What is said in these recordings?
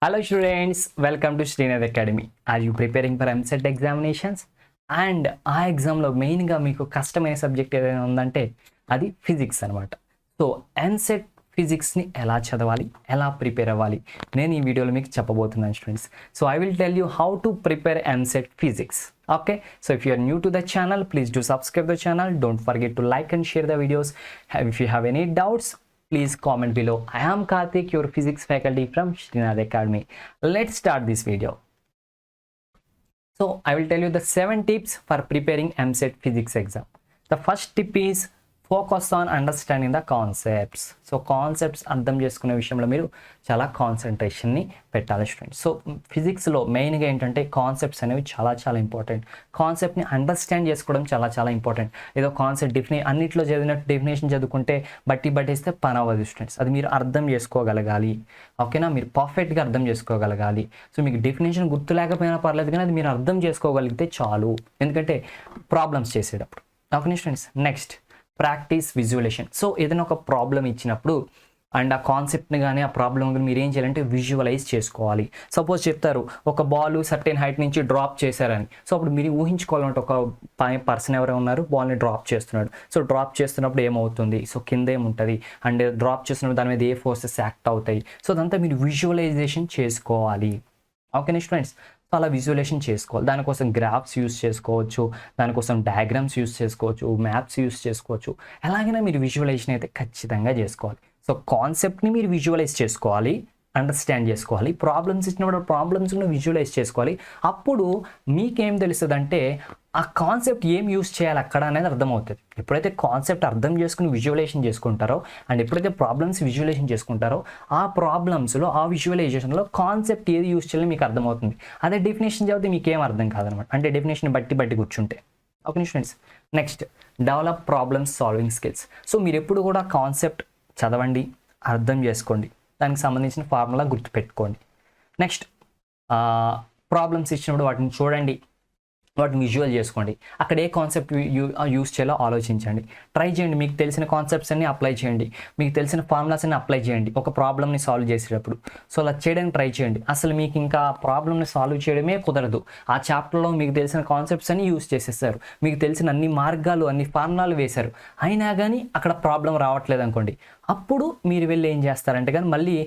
Hello students, welcome to Srinath Academy. Are you preparing for MSET examinations? And ఆ ఎగ్జామ్లో మెయిన్గా మీకు కష్టమైన సబ్జెక్ట్ ఏదైనా ఉందంటే అది ఫిజిక్స్ అనమాట. సో ఎంసెట్ ఫిజిక్స్ని ఎలా చదవాలి, ఎలా ప్రిపేర్ అవ్వాలి, నేను ఈ వీడియోలో మీకు చెప్పబోతున్నాను students. So I will tell you how to prepare EAMCET physics. Okay, so if you are new to the channel, please do subscribe the channel. Don't forget to like and share the videos. If you have any doubts, please comment below. I am Karthik, your physics faculty from Srinath Academy. Let's start this video. So I will tell you the 7 tips for preparing MSET physics exam. The first tip is focus on understanding the concepts. So concepts అర్థం చేసుకునే విషయంలో మీరు చాలా కాన్సన్ట్రేషన్ని పెట్టాలి students. So ఫిజిక్స్లో మెయిన్గా ఏంటంటే concepts అనేవి చాలా ఇంపార్టెంట్. కాన్సెప్ట్ని అండర్స్టాండ్ చేసుకోవడం చాలా ఇంపార్టెంట్. ఏదో కాన్సెప్ట్ అన్నిట్లో చదివినట్టు డెఫినేషన్ చదువుకుంటే బట్టిస్తే పని అవ్వదు స్టూడెంట్స్. అది మీరు అర్థం చేసుకోగలగాలి. ఓకేనా, మీరు పర్ఫెక్ట్గా అర్థం చేసుకోగలగాలి. సో మీకు డెఫినేషన్ గుర్తు లేకపోయినా పర్లేదు, కానీ అది మీరు అర్థం చేసుకోగలిగితే చాలు, ఎందుకంటే ప్రాబ్లమ్స్ చేసేటప్పుడు. Okay students, next practice visualisation. So ఏదైనా ఒక ప్రాబ్లం ఇచ్చినప్పుడు అండ్ ఆ కాన్సెప్ట్ని కానీ ఆ ప్రాబ్లమ్ కానీ మీరు ఏం చేయాలంటే విజువలైజ్ చేసుకోవాలి. సపోజ్ చెప్తారు ఒక బాల్ సర్టెన్ హైట్ నుంచి డ్రాప్ చేశారని. సో అప్పుడు మీరు ఊహించుకోవాలంటే ఒక పర్సన్ ఎవరైనా ఉన్నారు, బాల్ని డ్రాప్ చేస్తున్నాడు. సో డ్రాప్ చేస్తున్నప్పుడు ఏమవుతుంది, సో కింద ఏముంటుంది, అండ్ డ్రాప్ చేస్తున్నప్పుడు దాని మీద ఏ ఫోర్సెస్ యాక్ట్ అవుతాయి. సో అదంతా మీరు విజువలైజేషన్ చేసుకోవాలి. ఓకేనా స్టూడెంట్స్, సో అలా విజువలేషన్ చేసుకోవాలి. దానికోసం గ్రాఫ్స్ యూస్ చేసుకోవచ్చు, దానికోసం డయాగ్రామ్స్ యూస్ చేసుకోవచ్చు, మ్యాప్స్ యూస్ చేసుకోవచ్చు. ఎలాగైనా మీరు విజువలైజేషన్ అయితే ఖచ్చితంగా చేసుకోవాలి. సో కాన్సెప్ట్ని మీరు విజువలైజ్ చేసుకోవాలి, అండర్స్టాండ్ చేసుకోవాలి. ప్రాబ్లమ్స్ ఇచ్చినప్పుడు ప్రాబ్లమ్స్ని విజువలైజ్ చేసుకోవాలి. అప్పుడు మీకేం తెలుస్తుంది అంటే ఆ కాన్సెప్ట్ ఏం యూస్ చేయాలి అక్కడ అనేది అర్థమవుతుంది. ఎప్పుడైతే కాన్సెప్ట్ అర్థం చేసుకుని విజువలైజేషన్ చేసుకుంటారో అండ్ ఎప్పుడైతే ప్రాబ్లమ్స్ విజువలైజేషన్ చేసుకుంటారో ఆ ప్రాబ్లమ్స్లో ఆ విజువలైజేషన్లో కాన్సెప్ట్ ఏది యూస్ చేయాలో మీకు అర్థమవుతుంది. అదే డెఫినేషన్ చదివితే మీకేం అర్థం కాదనమాట, అంటే డెఫినేషన్ బట్టి కూర్చుంటే. Okay students, next develop problem solving skills. So మీరు ఎప్పుడు కూడా కాన్సెప్ట్ చదవండి, అర్థం చేసుకోండి, దానికి సంబంధించిన ఫార్ములా గుర్తుపెట్టుకోండి. నెక్స్ట్ ప్రాబ్లమ్స్ ఇచ్చినప్పుడు వాటిని చూడండి, వాటిని విజువల్ చేసుకోండి. అక్కడ ఏ కాన్సెప్ట్ యూస్ చేయాలో ఆలోచించండి, ట్రై చేయండి. మీకు తెలిసిన కాన్సెప్ట్స్ అన్ని అప్లై చేయండి, మీకు తెలిసిన ఫార్ములాస్ అన్ని అప్లై చేయండి ఒక ప్రాబ్లమ్ని సాల్వ్ చేసేటప్పుడు. సో అలా చేయడానికి ట్రై చేయండి. అసలు మీకు ఇంకా ప్రాబ్లమ్ని సాల్వ్ చేయడమే కుదరదు, ఆ చాప్టర్లో మీకు తెలిసిన కాన్సెప్ట్స్ అన్ని యూస్ చేసేస్తారు, మీకు తెలిసిన అన్ని మార్గాలు అన్ని ఫార్ములాలు వేశారు, అయినా కానీ అక్కడ ప్రాబ్లం రావట్లేదు అనుకోండి. అప్పుడు మీరు వెళ్ళి ఏం చేస్తారంటే కానీ మళ్ళీ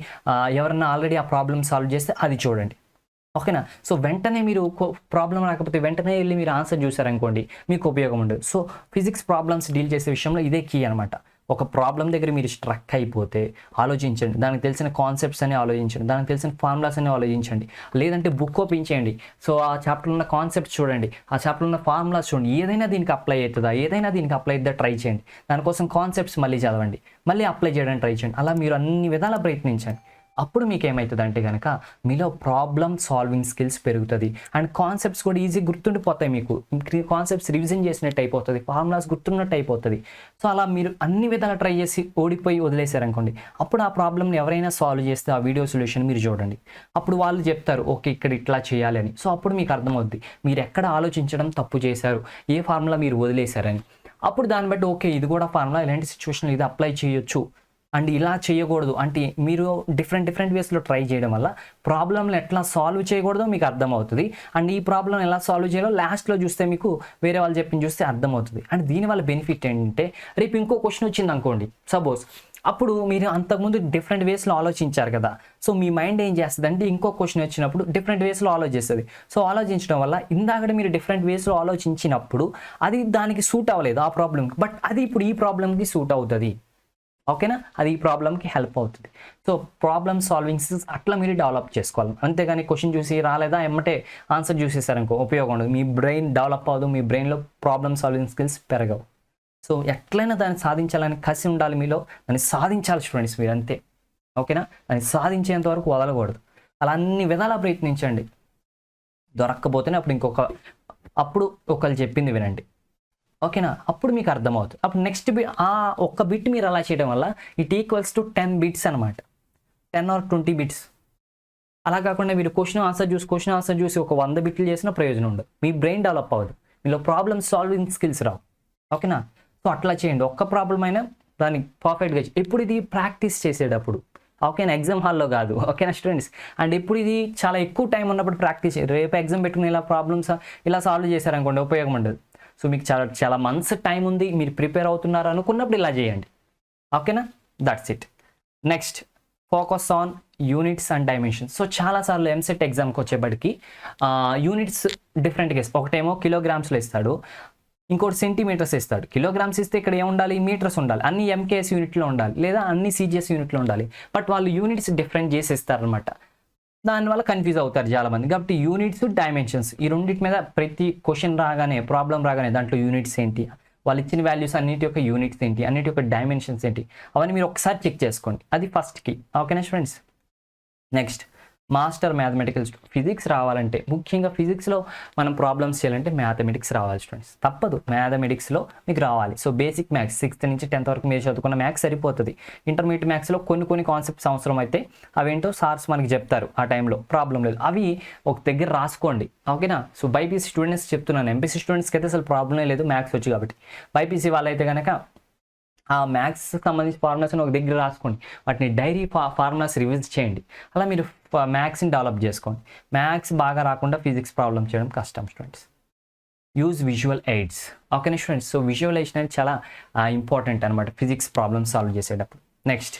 ఎవరన్నా ఆల్రెడీ ఆ ప్రాబ్లమ్ సాల్వ్ చేస్తే అది చూడండి. ఓకేనా, సో వెంటనే మీరు ప్రాబ్లం రాకపోతే వెంటనే వెళ్ళి మీరు ఆన్సర్ చూసారనుకోండి, మీకు ఉపయోగం ఉండదు. సో ఫిజిక్స్ ప్రాబ్లమ్స్ డీల్ చేసే విషయంలో ఇదే కీ అనమాట. ఒక ప్రాబ్లం దగ్గర మీరు స్ట్రక్ అయిపోతే ఆలోచించండి, దానికి తెలిసిన కాన్సెప్ట్స్ అని ఆలోచించండి, దానికి తెలిసిన ఫార్ములాస్ అని ఆలోచించండి, లేదంటే బుక్ ఓపెన్ చేయండి. సో ఆ చాప్టర్లో ఉన్న కాన్సెప్ట్స్ చూడండి, ఆ చాప్టర్లో ఉన్న ఫార్ములాస్ చూడండి, ఏదైనా దీనికి అప్లై అవుతుందా, ఏదైనా దీనికి అప్లై అవుతుందా ట్రై చేయండి. దానికోసం కాన్సెప్ట్స్ మళ్ళీ చదవండి, మళ్ళీ అప్లై చేయడానికి ట్రై చేయండి. అలా మీరు అన్ని విధాలా ప్రయత్నించండి. అప్పుడు మీకు ఏమవుతుంది అంటే కనుక మీలో ప్రాబ్లమ్ సాల్వింగ్ స్కిల్స్ పెరుగుతుంది అండ్ కాన్సెప్ట్స్ కూడా ఈజీ గుర్తుండిపోతాయి. మీకు కాన్సెప్ట్స్ రివిజన్ చేసినట్టు అయిపోతుంది, ఫార్ములాస్ గుర్తున్నట్టు అయిపోతుంది. సో అలా మీరు అన్ని విధాలు ట్రై చేసి ఓడిపోయి వదిలేశారనుకోండి, అప్పుడు ఆ ప్రాబ్లమ్ని ఎవరైనా సాల్వ్ చేస్తే ఆ వీడియో సొల్యూషన్ మీరు చూడండి, అప్పుడు వాళ్ళు చెప్తారు ఓకే ఇక్కడ ఇట్లా చేయాలి అని. సో అప్పుడు మీకు అర్థమవుద్ది మీరు ఎక్కడ ఆలోచించడం తప్పు చేశారు, ఏ ఫార్ములా మీరు వదిలేశారని. అప్పుడు దాన్ని బట్టి ఓకే ఇది కూడా ఫార్ములా, ఇలాంటి సిచ్యువేషన్లో ఇది అప్లై చేయొచ్చు అండ్ ఇలా చేయకూడదు అంటే మీరు డిఫరెంట్ వేస్లో ట్రై చేయడం వల్ల ప్రాబ్లమ్ని ఎట్లా సాల్వ్ చేయకూడదో మీకు అర్థమవుతుంది. అండ్ ఈ ప్రాబ్లం ఎలా సాల్వ్ చేయాలో లాస్ట్లో చూస్తే మీకు వేరే వాళ్ళు చెప్పింది చూస్తే అర్థమవుతుంది. అండ్ దీనివల్ల బెనిఫిట్ ఏంటంటే రేపు ఇంకో క్వశ్చన్ వచ్చింది అనుకోండి సపోజ్, అప్పుడు మీరు అంతకుముందు డిఫరెంట్ వేస్లో ఆలోచించారు కదా, సో మీ మైండ్ ఏం చేస్తుంది అంటే ఇంకో క్వశ్చన్ వచ్చినప్పుడు డిఫరెంట్ వేస్లో ఆలోచిస్తుంది. సో ఆలోచించడం వల్ల ఇందాక మీరు డిఫరెంట్ వేస్లో ఆలోచించినప్పుడు అది దానికి సూట్ అవ్వలేదు ఆ ప్రాబ్లంకి, బట్ అది ఇప్పుడు ఈ ప్రాబ్లంకి సూట్ అవుతుంది. ఓకేనా, అది ఈ ప్రాబ్లమ్కి హెల్ప్ అవుతుంది. సో ప్రాబ్లమ్ సాల్వింగ్ స్కిల్స్ అట్లా మీరు డెవలప్ చేసుకోవాలి. అంతేగాని క్వశ్చన్ చూసి రాలేదా ఎమ్మటే ఆన్సర్ చూసేసారనుకో ఉపయోగం ఉండదు, మీ బ్రెయిన్ డెవలప్ అవ్వదు, మీ బ్రెయిన్లో ప్రాబ్లమ్ సాల్వింగ్ స్కిల్స్ పెరగవు. సో ఎట్లయినా దాన్ని సాధించాలని కసి ఉండాలి మీలో, దాన్ని సాధించాలి స్టూడెంట్స్ మీరు అంతే. ఓకేనా, దాన్ని సాధించేంత వరకు వదలకూడదు. అలా అన్ని విధాలా ప్రయత్నించండి. దొరక్కపోతేనే అప్పుడు ఒకళ్ళు చెప్పింది వినండి. ఓకేనా, అప్పుడు మీకు అర్థమవుతుంది. అప్పుడు నెక్స్ట్ ఆ ఒక్క బిట్ మీరు అలా చేయడం వల్ల ఇట్ ఈక్వల్స్ టు 10 బిట్స్ అనమాట, 10 or 20 బిట్స్. అలా కాకుండా మీరు క్వశ్చన్ ఆన్సర్ చూసి ఒక 100 బిట్లు చేసిన ప్రయోజనం ఉండదు, మీ బ్రెయిన్ డెవలప్ అవ్వదు, మీలో ప్రాబ్లమ్ సాల్వింగ్ స్కిల్స్ రావు. ఓకేనా, సో అట్లా చేయండి. ఒక్క ప్రాబ్లం అయినా దాన్ని పర్ఫెక్ట్గా ఎప్పుడు ఇది ప్రాక్టీస్ చేసేటప్పుడు ఓకేనా, ఎగ్జామ్ హాల్లో కాదు. ఓకేనా స్టూడెంట్స్, అండ్ ఇప్పుడు ఇది చాలా ఎక్కువ టైం ఉన్నప్పుడు ప్రాక్టీస్, రేపు ఎగ్జామ్ పెట్టుకుని ఇలా ప్రాబ్లమ్స్ ఇలా సాల్వ్ చేశారనుకోండి ఉపయోగం ఉండదు. సో మీకు చాలా చాలా మంత్స్ టైం ఉంది, మీరు ప్రిపేర్ అవుతున్నారు అనుకున్నప్పుడు ఇలా చేయండి. ఓకేనా, that's it. Next, focus on units and dimensions. So చాలాసార్లు ఎంసెట్ ఎగ్జామ్కి వచ్చేప్పటికి యూనిట్స్ డిఫరెంట్గా ఇస్తాడు. ఒకటేమో కిలోగ్రామ్స్లో ఇస్తాడు, ఇంకోటి సెంటీమీటర్స్ ఇస్తాడు. కిలోగ్రామ్స్ ఇస్తే ఇక్కడ ఏముండాలి, మీటర్స్ ఉండాలి. అన్ని ఎంకేఎస్ యూనిట్లో ఉండాలి, లేదా అన్ని సిజిఎస్ యూనిట్లో ఉండాలి. బట్ వాళ్ళు యూనిట్స్ డిఫరెంట్ చేసి ఇస్తారనమాట. దానివల్ల కన్ఫ్యూజ్ అవుతారు చాలామంది. కాబట్టి యూనిట్స్, డైమెన్షన్స్ ఈ రెండింటి మీద ప్రతి క్వశ్చన్ రాగానే, ప్రాబ్లం రాగానే దాంట్లో యూనిట్స్ ఏంటి, వాళ్ళు ఇచ్చిన వాల్యూస్ అన్నిటి యొక్క యూనిట్స్ ఏంటి, అన్నిటి యొక్క డైమెన్షన్స్ ఏంటి, అవన్నీ మీరు ఒకసారి చెక్ చేసుకోండి. అది ఫస్ట్కి. ఓకేనా students. Next, master mathematical. Physics రావాలంటే, ముఖ్యంగా ఫిజిక్స్లో మనం ప్రాబ్లమ్స్ చేయాలంటే మ్యాథమెటిక్స్ రావాలి స్టూడెంట్స్, తప్పదు. మ్యాథమెటిక్స్లో మీకు రావాలి. సో బేసిక్ మ్యాథ్స్ 6th నుంచి 10th వరకు మీరు చదువుకున్న మ్యాథ్స్ సరిపోతుంది. ఇంటర్మీడియట్ మ్యాథ్స్లో కొన్ని కాన్సెప్ట్స్ అవసరం అయితే అవేంటో సార్స్ మనకి చెప్తారు, ఆ టైంలో ప్రాబ్లం లేదు. అవి ఒక దగ్గర రాసుకోండి. ఓకేనా. సో బైపీసీ స్టూడెంట్స్ చెప్తున్నాను, ఎంపీసీ స్టూడెంట్స్కి అయితే అసలు ప్రాబ్లమే లేదు మ్యాథ్స్ వచ్చి కాబట్టి. బైపీసీ వాళ్ళైతే కనుక ఆ మ్యాథ్స్ సంబంధించి ఫార్ములాస్ని ఒక దగ్గర రాసుకోండి, వాటిని డైరీ ఫార్ములాస్ రివిజ్ చేయండి. అలా మీరు మ్యాథ్స్ని డెవలప్ చేసుకోండి. మ్యాథ్స్ బాగా రాకుండా ఫిజిక్స్ ప్రాబ్లం చేయడం కష్టం స్టూడెంట్స్. Use visual AIDS. ఓకేనా స్టూడెంట్స్. సో విజువలైజేషన్ అనేది చాలా ఇంపార్టెంట్ అనమాట ఫిజిక్స్ ప్రాబ్లమ్స్ సాల్వ్ చేసేటప్పుడు. Next,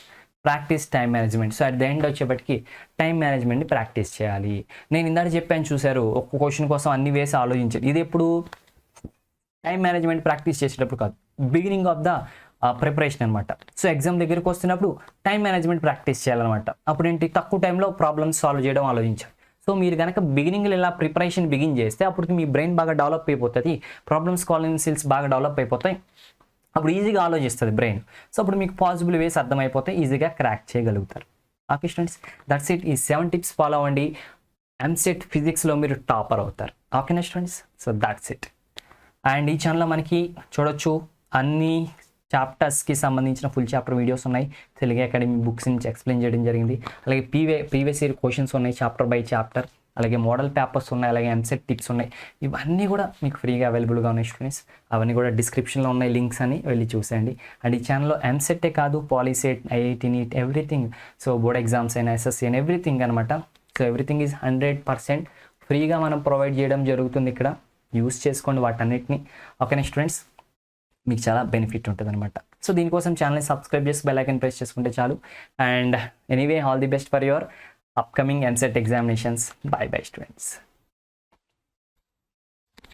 practice time management. So at the end వచ్చేప్పటికి టైం మేనేజ్మెంట్ని ప్రాక్టీస్ చేయాలి. నేను ఇందాక చెప్పాను చూసారు, ఒక్క క్వశ్చన్ కోసం అన్ని వేసి ఆలోచించాలి. ఇది ఎప్పుడు టైం మేనేజ్మెంట్ ప్రాక్టీస్ చేసేటప్పుడు కాదు, బిగినింగ్ ఆఫ్ ద ప్రిపరేషన్ అనమాట. సో ఎగ్జామ్ దగ్గరికి వస్తున్నప్పుడు టైం మేనేజ్మెంట్ ప్రాక్టీస్ చేయాలన్నమాట. అప్పుడు ఏంటి, తక్కువ టైంలో ప్రాబ్లమ్స్ సాల్వ్ చేయడం ఆలోచించాలి. సో మీరు కనుక బిగినింగ్లో ఇలా ప్రిపరేషన్ బిగిన్ చేస్తే అప్పటికి మీ బ్రెయిన్ బాగా డెవలప్ అయిపోతుంది, ప్రాబ్లమ్స్ సాల్వింగ్ స్కిల్స్ బాగా డెవలప్ అయిపోతాయి, అప్పుడు ఈజీగా ఆలోచిస్తుంది బ్రెయిన్. సో అప్పుడు మీకు పాసిబుల్ వేస్ అర్థమైపోతాయి, ఈజీగా క్రాక్ చేయగలుగుతారు. Okay students, that's it. ఈ 7 tips ఫాలో అవ్వండి, ఎంసెట్ ఫిజిక్స్లో మీరు టాపర్ అవుతారు. ఓకేనా students. So that's it. And ఈ ఛానల్లో మనకి చూడొచ్చు అన్ని చాప్టర్స్కి సంబంధించిన ఫుల్ చాప్టర్ వీడియోస్ ఉన్నాయి. తెలుగు అకాడమీ బుక్స్ నుంచి ఎక్స్ప్లెయిన్ చేయడం జరిగింది. అలాగే ప్రీవియస్ ఇయర్ క్వశ్చన్స్ ఉన్నాయి చాప్టర్ బై చాప్టర్. అలాగే మోడల్ పేపర్స్ ఉన్నాయి, అలాగే ఎంసెట్ టిప్స్ ఉన్నాయి. ఇవన్నీ కూడా మీకు ఫ్రీగా అవైలబుల్గా ఉన్నాయి స్టూడెంట్స్. అవన్నీ కూడా డిస్క్రిప్షన్లో ఉన్నాయి, లింక్స్ అని వెళ్ళి చూసేయండి. అండ్ ఈ ఛానల్లో ఎంసెట్టే కాదు, POLYCET, IIT, NEET, everything. So board exams అయినా, ఎస్ఎస్సి అయినా, ఎవ్రీథింగ్ అనమాట. సో ఎవ్రీథింగ్ ఈజ్ 100% ఫ్రీగా మనం ప్రొవైడ్ చేయడం జరుగుతుంది ఇక్కడ. యూస్ చేసుకోండి వాటన్నిటిని. ఓకేనా స్టూడెంట్స్, మీకు చాలా బెనిఫిట్ ఉంటుంది అనమాట. సో దీనికోసం ఛానల్ని సబ్స్క్రైబ్ చేసి బెల్ ఐకాన్ ప్రెస్ చేసుకుంటే చాలు. And anyway, all the best for your upcoming EAMCET examinations. By by students.